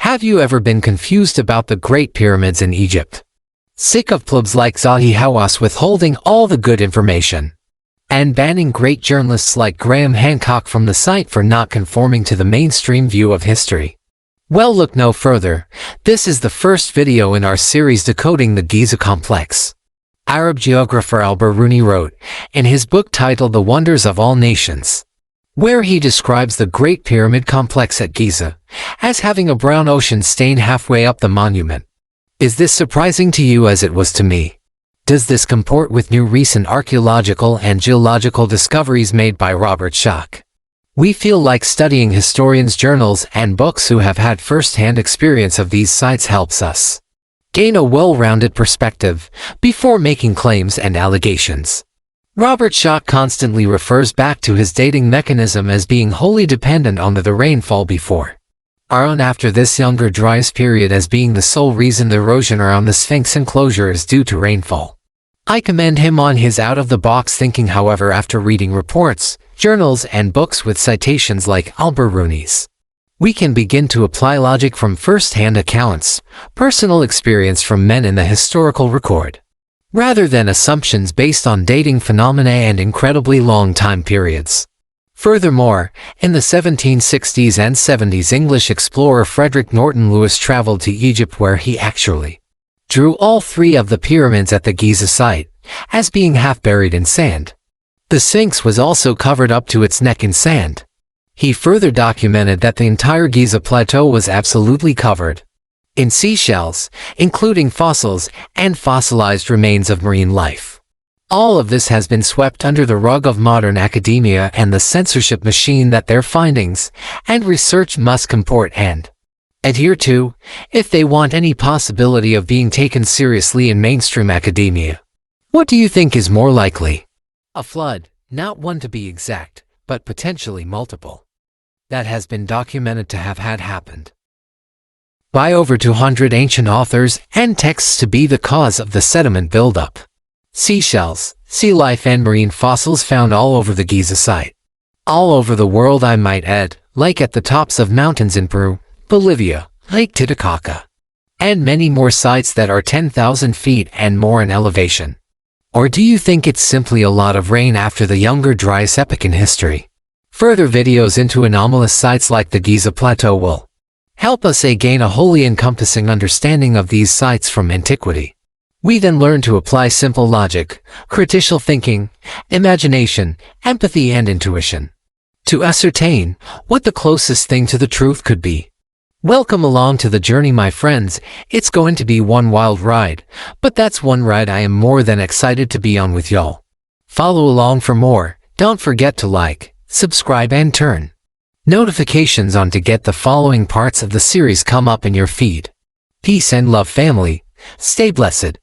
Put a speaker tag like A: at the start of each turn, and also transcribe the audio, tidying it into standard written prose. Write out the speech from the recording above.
A: Have you ever been confused about the Great Pyramids in Egypt? Sick of plebs like Zahi Hawass withholding all the good information and banning great journalists like Graham Hancock from the site for not conforming to the mainstream view of history? Well, look no further. This is the first video in our series decoding the Giza complex. Arab geographer Al-Bin Rooney wrote in his book titled The Wonders of All Nations, where he describes the Great Pyramid complex at Giza as having a brown ocean stain halfway up the monument. Is this surprising to you as it was to me? Does this comport with new recent archaeological and geological discoveries made by Robert Schoch? We feel like studying historians' journals and books who have had first-hand experience of these sites helps us gain a well-rounded perspective before making claims and allegations. Robert Schoch constantly refers back to his dating mechanism as being wholly dependent on the rainfall before and after this younger driest period as being the sole reason the erosion around the Sphinx enclosure is due to rainfall. I commend him on his out-of-the-box thinking. However, after reading reports, journals, and books with citations like Al-Bin Rooney's, we can begin to apply logic from first-hand accounts, personal experience from men in the historical record, rather than assumptions based on dating phenomena and incredibly long time periods. Furthermore, in the 1760s and 70s, English explorer Frederick Norton Lewis traveled to Egypt, where he actually drew all three of the pyramids at the Giza site as being half buried in sand. The Sphinx was also covered up to its neck in sand. He further documented that the entire Giza plateau was absolutely covered in seashells, including fossils and fossilized remains of marine life. All of this has been swept under the rug of modern academia and the censorship machine that their findings and research must comport and adhere to if they want any possibility of being taken seriously in mainstream academia. What do you think is more likely? A flood, not one to be exact, but potentially multiple, that has been documented to have happened by over 200 ancient authors and texts to be the cause of the sediment buildup. Seashells, sea life, and marine fossils found all over the Giza site. All over the world, I might add, like at the tops of mountains in Peru, Bolivia, Lake Titicaca, and many more sites that are 10,000 feet and more in elevation. Or do you think it's simply a lot of rain after the younger driest epoch in history? Further videos into anomalous sites like the Giza Plateau will help us gain a wholly encompassing understanding of these sites from antiquity. We then learn to apply simple logic, critical thinking, imagination, empathy, and intuition to ascertain what the closest thing to the truth could be. Welcome along to the journey, my friends. It's going to be one wild ride, but that's one ride I am more than excited to be on with y'all. Follow along for more. Don't forget to like, subscribe, and turn notifications on to get the following parts of the series come up in your feed. Peace and love, family. Stay blessed.